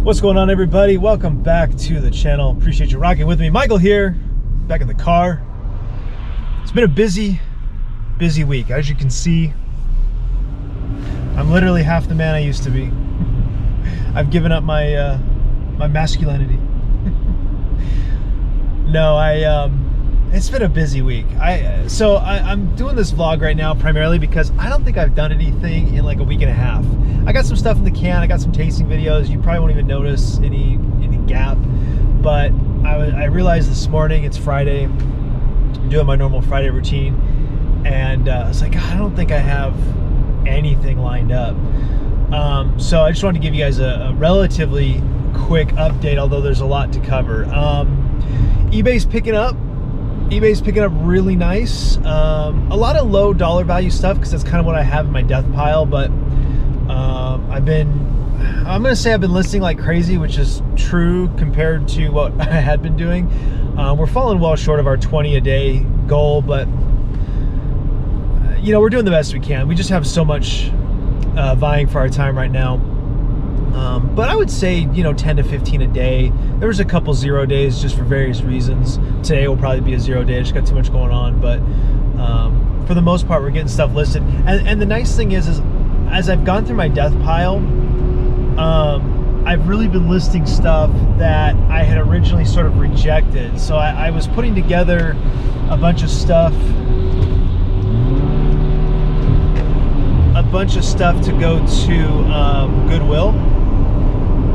What's going on, everybody? Welcome back to the channel. Appreciate you rocking with me. Michael here, back in the car. It's been a busy week. As you can see, I'm literally half the man I used to be. I've given up my my masculinity. No, it's been a busy week. I'm doing this vlog right now primarily because I don't think I've done anything in like a week and a half. I got some stuff in the can. I got some tasting videos. You probably won't even notice any gap. But I realized this morning it's Friday. I'm doing my normal Friday routine, and I was like, God, I don't think I have anything lined up. So I just wanted to give you guys a relatively quick update, although there's a lot to cover. eBay's picking up really nice. A lot of low dollar value stuff because that's kind of what I have in my death pile, but I'm gonna say I've been listing like crazy, which is true compared to what I had been doing. We're falling well short of our 20 a day goal, but you know, we're doing the best we can. We just have so much vying for our time right now. But I would say, you know, 10 to 15 a day. There was a couple 0 days just for various reasons. Today will probably be a 0 day. I just got too much going on. But for the most part, we're getting stuff listed. And the nice thing is as I've gone through my death pile, I've really been listing stuff that I had originally sort of rejected. So I was putting together a bunch of stuff to go to Goodwill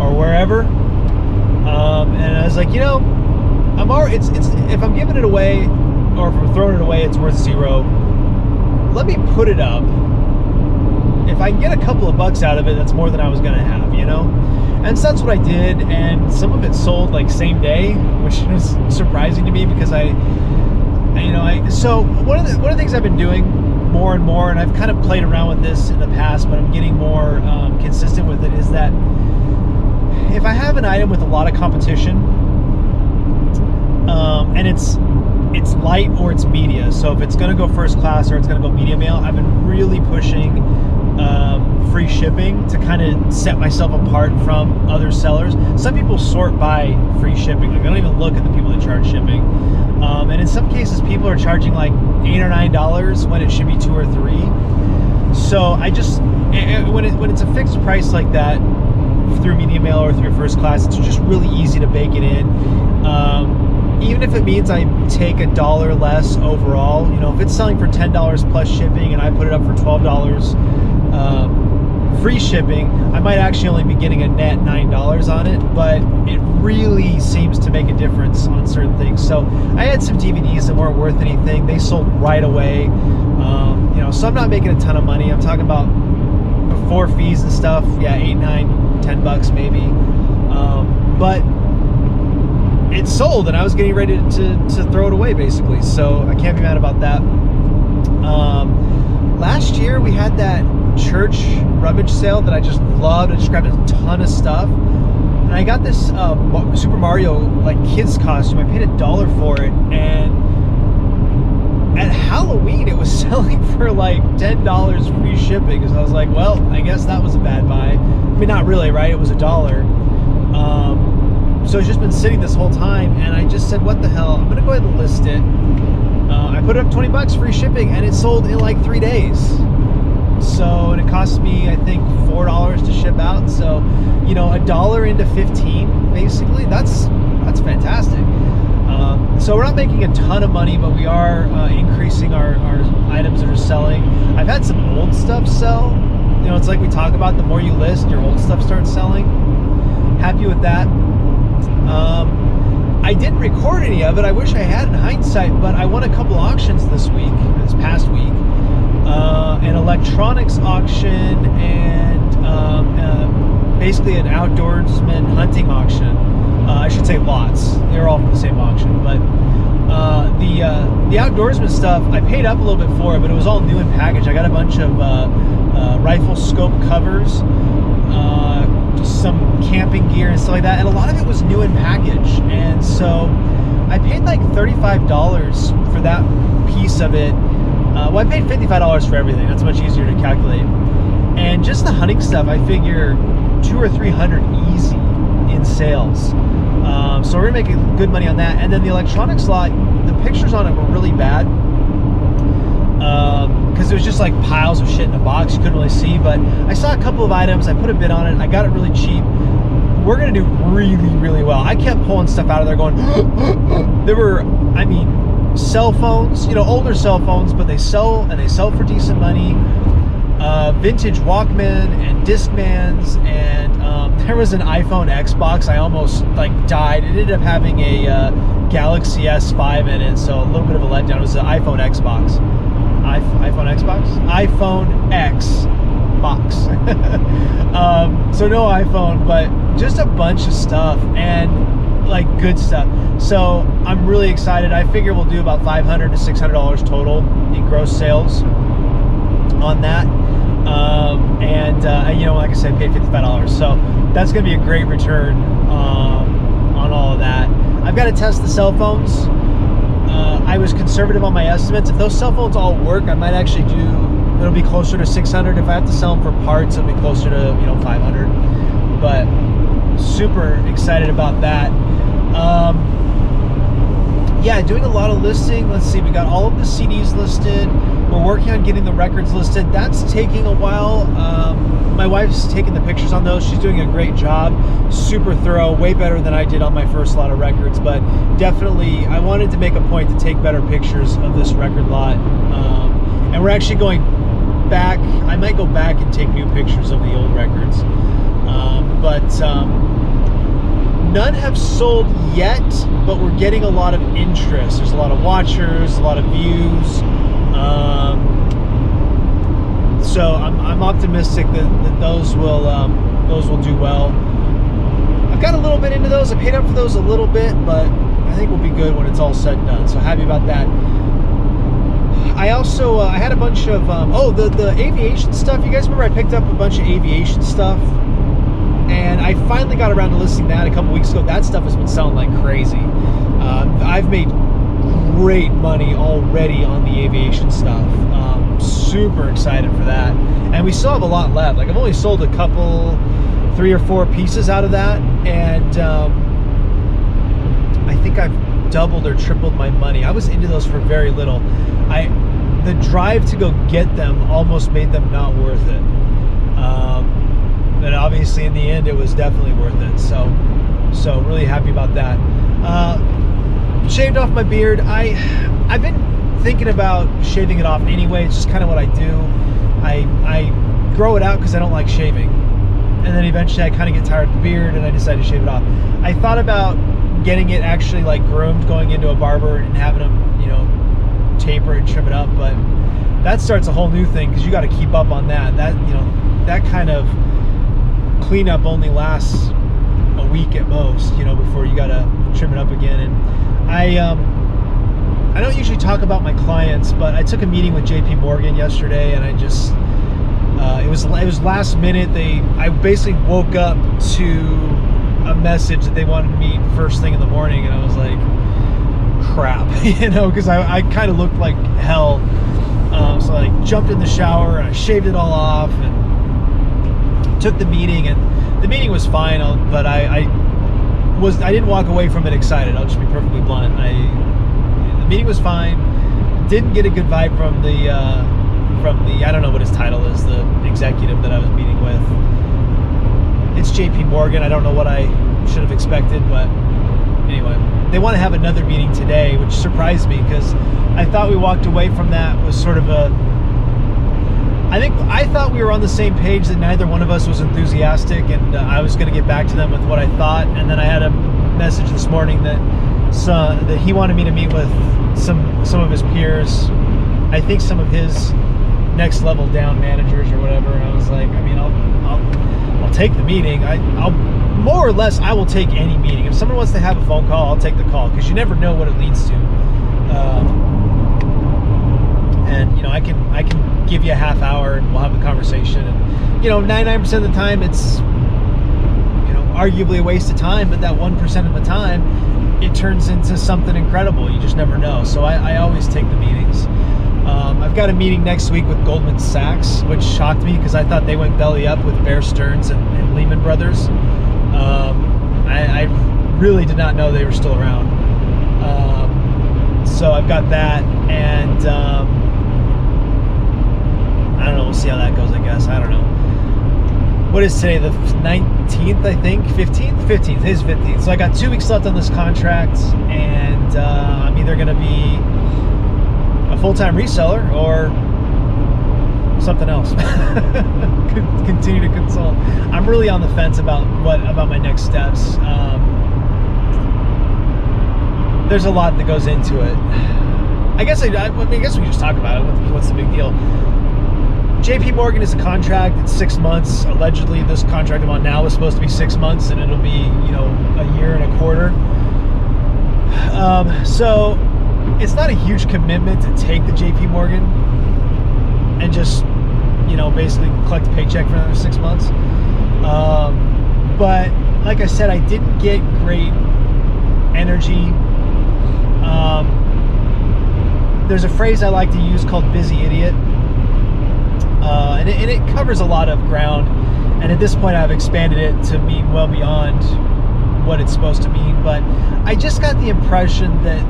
or wherever, and I was like, you know, if I'm giving it away or if I'm throwing it away, it's worth zero. Let me put it up. If I can get a couple of bucks out of it, that's more than I was gonna have, you know. And so that's what I did, and some of it sold like same day, which was surprising to me because so one of the things I've been doing more and more, and I've kind of played around with this in the past, but I'm getting more consistent with it, is that if I have an item with a lot of competition, and it's light or it's media, so if it's going to go first class or it's going to go media mail, I've been really pushing free shipping to kind of set myself apart from other sellers. Some people sort by free shipping, like they don't even look at the people that charge shipping, and in some cases people are charging like $8 or $9 when it should be $2 or $3. So I just, when it's a fixed price like that through media mail or through first class, it's just really easy to bake it in. Even if it means I take $1 less overall, you know, if it's selling for $10 plus shipping and I put it up for $12 free shipping, I might actually only be getting a net $9 on it, but it really seems to make a difference on certain things. So I had some DVDs that weren't worth anything. They sold right away. You know, so I'm not making a ton of money. I'm talking about before fees and stuff, yeah, 8, 9, 10 bucks maybe. But it sold and I was getting ready to throw it away basically. So I can't be mad about that. Last year we had that church rummage sale that I just loved. I just grabbed a ton of stuff, and I got this Super Mario like kids costume. I paid $1 for it, and at Halloween it was selling for like $10 free shipping. Because I was like, well, I guess that was a bad buy. I mean, not really, right? It was $1. So it's just been sitting this whole time, and I just said, what the hell? I'm gonna go ahead and list it. I put it up 20 bucks free shipping, and it sold in like 3 days. So, and it cost me, I think, $4 to ship out. So, you know, $1 into 15, basically, that's fantastic. So we're not making a ton of money, but we are increasing our items that are selling. I've had some old stuff sell. You know, it's like we talk about, the more you list, your old stuff starts selling. Happy with that. I didn't record any of it. I wish I had in hindsight, but I won a couple auctions this past week. An electronics auction and basically an outdoorsman hunting auction. I should say lots. They're all from the same auction, but the outdoorsman stuff, I paid up a little bit for it, but it was all new in package. I got a bunch of rifle scope covers, some camping gear and stuff like that, and a lot of it was new in package. And so I paid like $35 for that piece of it. Well, I paid $55 for everything. That's much easier to calculate. And just the hunting stuff, I figure $200 or $300 easy in sales. So we're gonna make good money on that. And then the electronics lot, the pictures on it were really bad because it was just like piles of shit in a box. You couldn't really see, but I saw a couple of items. I put a bid on it. I got it really cheap. We're gonna do really, really well. I kept pulling stuff out of there going, there were, I mean, cell phones, you know, older cell phones, but they sell, and they sell for decent money. Vintage Walkman and Discmans, and there was an iPhone Xbox. I almost like died. It ended up having a Galaxy S5 in it, so a little bit of a letdown. It was an iPhone Xbox. iPhone Xbox? iPhone X box. So no iPhone, but just a bunch of stuff, and like good stuff. So I'm really excited. I figure we'll do about $500 to $600 total in gross sales on that. You know, like I said, paid $55. So that's going to be a great return on all of that. I've got to test the cell phones. I was conservative on my estimates. If those cell phones all work, I might actually it'll be closer to 600. If I have to sell them for parts, it'll be closer to, you know, 500. But super excited about that. Yeah, doing a lot of listing. Let's see, we got all of the CDs listed. We're working on getting the records listed. That's taking a while. My wife's taking the pictures on those. She's doing a great job. Super thorough, way better than I did on my first lot of records. But definitely, I wanted to make a point to take better pictures of this record lot. And we're actually going back. I might go back and take new pictures of the old records. None have sold yet, but we're getting a lot of interest. There's a lot of watchers, a lot of views. So I'm optimistic that those will do well. I've got a little bit into those. I paid up for those a little bit, but I think we'll be good when it's all said and done. So happy about that. I also I had a bunch of the aviation stuff. You guys remember I picked up a bunch of aviation stuff, and I finally got around to listing that a couple weeks ago. That stuff has been selling like crazy. I've made great money already on the aviation stuff. Super excited for that, and we still have a lot left. Like, I've only sold a couple, 3 or 4 pieces out of that, and I think I've doubled or tripled my money. I was into those for very little. The drive to go get them almost made them not worth it. But obviously in the end it was definitely worth it. So really happy about that. Shaved off my beard. I've been thinking about shaving it off anyway. It's just kind of what I do. I grow it out because I don't like shaving, and then eventually I kind of get tired of the beard and I decided to shave it off. I thought about getting it actually like groomed, going into a barber and having them, you know, taper and trim it up, but that starts a whole new thing because you got to keep up on that. You know, that kind of cleanup only lasts a week at most, you know, before you got to trim it up again. And I don't usually talk about my clients, but I took a meeting with JP Morgan yesterday, and I just it was last minute. I basically woke up to a message that they wanted to meet first thing in the morning, and I was like, crap, you know, because I kind of looked like hell. So I jumped in the shower and I shaved it all off and took the meeting, and the meeting was fine, but I didn't walk away from it excited. I'll just be perfectly blunt. The meeting was fine. Didn't get a good vibe from the I don't know what his title is, the executive that I was meeting with. It's JP Morgan. I don't know what I should have expected, but anyway, they want to have another meeting today, which surprised me because I thought we walked away from that with sort of I thought we were on the same page, that neither one of us was enthusiastic, and I was going to get back to them with what I thought. And then I had a message this morning that he wanted me to meet with some of his peers, I think some of his next level down managers or whatever. And I was like, I mean, I'll take the meeting. I'll more or less, I will take any meeting. If someone wants to have a phone call, I'll take the call, because you never know what it leads to. And you know, I can give you a half hour and we'll have a conversation. And you know, 99% of the time it's, you know, arguably a waste of time, but that 1% of the time it turns into something incredible. You just never know. So I always take the meetings. I've got a meeting next week with Goldman Sachs, which shocked me because I thought they went belly up with Bear Stearns and Lehman Brothers. I really did not know they were still around. So I've got that, and I don't know, we'll see how that goes, I guess. I don't know. What is today, the 19th, I think? 15th? 15th, today's 15th. So I got 2 weeks left on this contract, and I'm either going to be a full-time reseller or something else. Continue to consult. I'm really on the fence about my next steps. There's a lot that goes into it. I guess we can just talk about it. What's the big deal? JP Morgan is a contract. It's 6 months. Allegedly, this contract I'm on now is supposed to be 6 months, and it'll be, a year and a quarter. So it's not a huge commitment to take the JP Morgan and just, basically collect a paycheck for another 6 months. But like I said, I didn't get great energy. There's a phrase I like to use called busy idiot. And it covers a lot of ground, and at this point I've expanded it to mean well beyond what it's supposed to mean. But I just got the impression that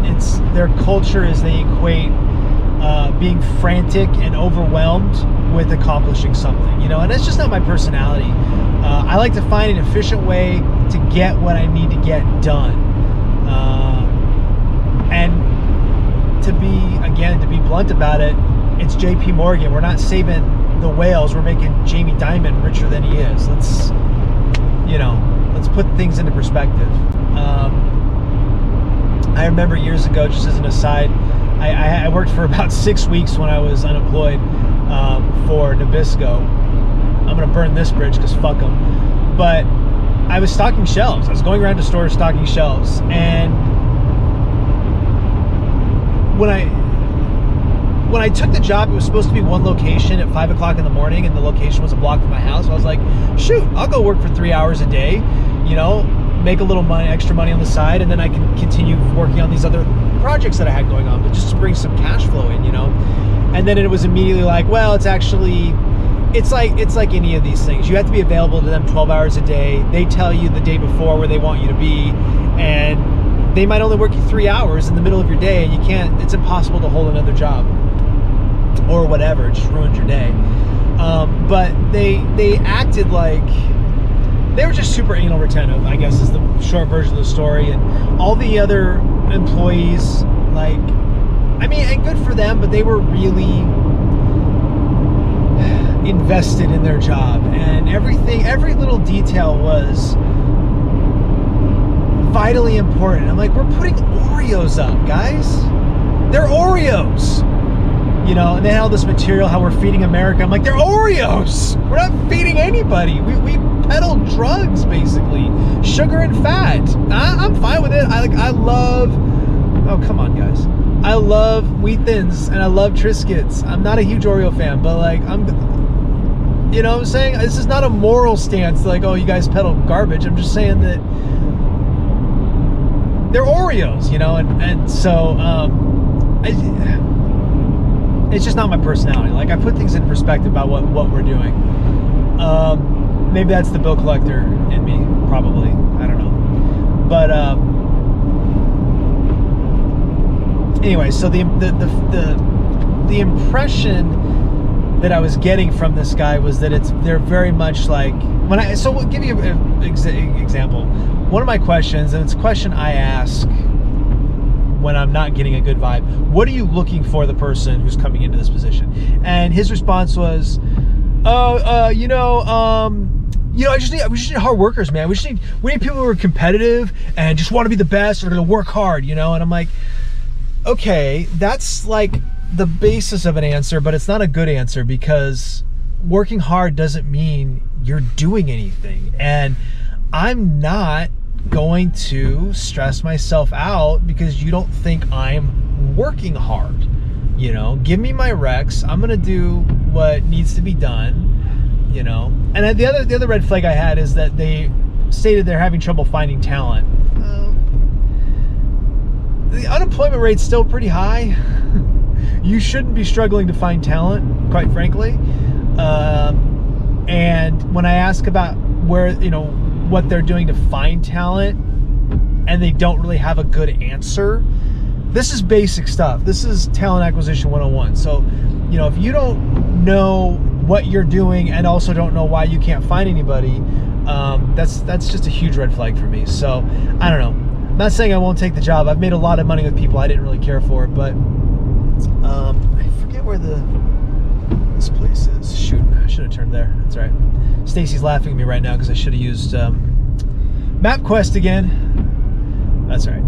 their culture is they equate being frantic and overwhelmed with accomplishing something, and that's just not my personality. I like to find an efficient way to get what I need to get done, and to be blunt about it, it's JP Morgan. We're not saving the whales. We're making Jamie Dimon richer than he is. Let's put things into perspective. I remember years ago, just as an aside, I worked for about 6 weeks when I was unemployed for Nabisco. I'm gonna burn this bridge because fuck them. But I was stocking shelves. I was going around to stores stocking shelves, and when I took the job, it was supposed to be one location at 5 o'clock in the morning, and the location was a block from my house. So I was like, shoot, I'll go work for 3 hours a day, make a little extra money on the side, and then I can continue working on these other projects that I had going on, but just to bring some cash flow in, And then it was immediately like, well, it's like any of these things. You have to be available to them 12 hours a day. They tell you the day before where they want you to be, and they might only work you 3 hours in the middle of your day, and it's impossible to hold another job or whatever. It just ruins your day. But they acted like they were just super anal retentive, I guess, is the short version of the story. And all the other employees, and good for them, but they were really invested in their job, and every little detail was vitally important. I'm like, we're putting Oreos up, guys. They're Oreos. And they had all this material, how we're feeding America. I'm like, they're Oreos. We're not feeding anybody. We peddle drugs, basically. Sugar and fat. I'm fine with it. I love, oh, come on, guys. I love Wheat Thins, and I love Triscuits. I'm not a huge Oreo fan, but I'm what I'm saying? This is not a moral stance, oh, you guys peddle garbage. I'm just saying that they're Oreos, and so, it's just not my personality. I put things in perspective about what we're doing. Maybe that's the bill collector in me, probably. I don't know. But anyway, so the impression that I was getting from this guy was that they're very much like so we'll give you an example. One of my questions, and it's a question I ask when I'm not getting a good vibe: what are you looking for the person who's coming into this position? And his response was, we just need hard workers, man. We need people who are competitive and just want to be the best, and are going to work hard, And I'm like, okay, that's the basis of an answer, but it's not a good answer, because working hard doesn't mean you're doing anything. And I'm not going to stress myself out because you don't think I'm working hard. Give me my recs. I'm gonna do what needs to be done. And the other red flag I had is that they stated they're having trouble finding talent. The unemployment rate's still pretty high. You shouldn't be struggling to find talent, quite frankly. And when I ask about where, what they're doing to find talent, and they don't really have a good answer. This is basic stuff. This is talent acquisition 101. So, you know, if you don't know what you're doing and also don't know why you can't find anybody, that's just a huge red flag for me. So, I don't know. I'm not saying I won't take the job. I've made a lot of money with people I didn't really care for, but I forget where this place is. Shoot, I should have turned there. That's all right. Stacy's laughing at me right now because I should have used MapQuest again. That's all right.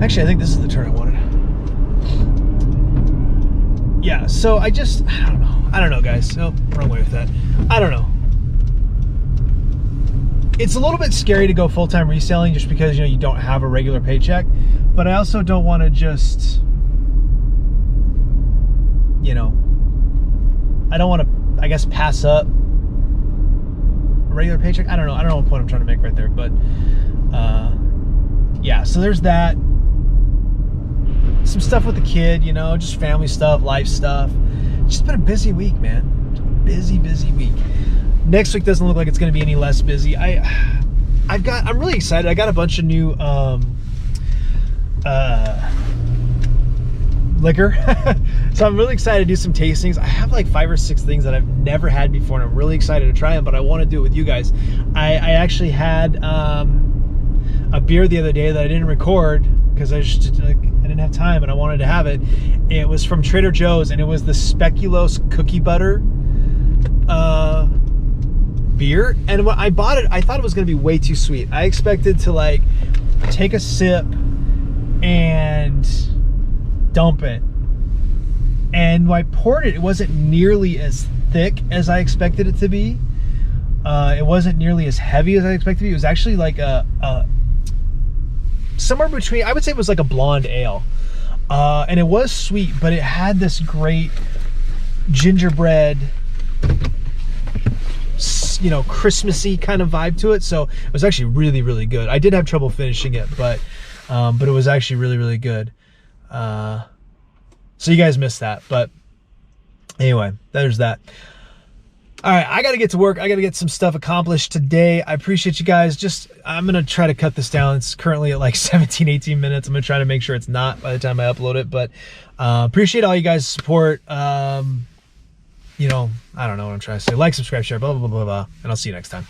Actually, I think this is the turn I wanted. Yeah, so I don't know, guys. Oh, wrong way with that. I don't know. It's a little bit scary to go full-time reselling just because, you know, you don't have a regular paycheck. But I also don't want to just, you know, I don't want to, I guess, pass up a regular paycheck. I don't know what point I'm trying to make right there. But, yeah, so there's that. Some stuff with the kid, you know, just family stuff, life stuff. It's just been a busy week, man. Busy week. Next week doesn't look like it's going to be any less busy. I'm really excited. I got a bunch of new liquor. So I'm really excited to do some tastings. I have like 5 or 6 things that I've never had before, and I'm really excited to try them, but I want to do it with you guys. I actually had a beer the other day that I didn't record because I didn't have time and I wanted to have it. It was from Trader Joe's, and it was the Speculoos cookie butter beer. And when I bought it, I thought it was going to be way too sweet. I expected to like take a sip and dump it. And when I poured it, it wasn't nearly as thick as I expected it to be. It wasn't nearly as heavy as I expected it to be. It was actually like a somewhere between, I would say it was like a blonde ale. And it was sweet, but it had this great gingerbread, you know, Christmassy kind of vibe to it. So it was actually really good. I did have trouble finishing it, but it was actually really good. So you guys missed that, but anyway, there's that. All right, I got to get to work. I got to get some stuff accomplished today. I appreciate you guys. I'm going to try to cut this down. It's currently at like 17, 18 minutes. I'm going to try to make sure it's not by the time I upload it, but appreciate all you guys' support. You know, I don't know what I'm trying to say. Like, subscribe, share, blah, blah, blah, blah, blah, and I'll see you next time.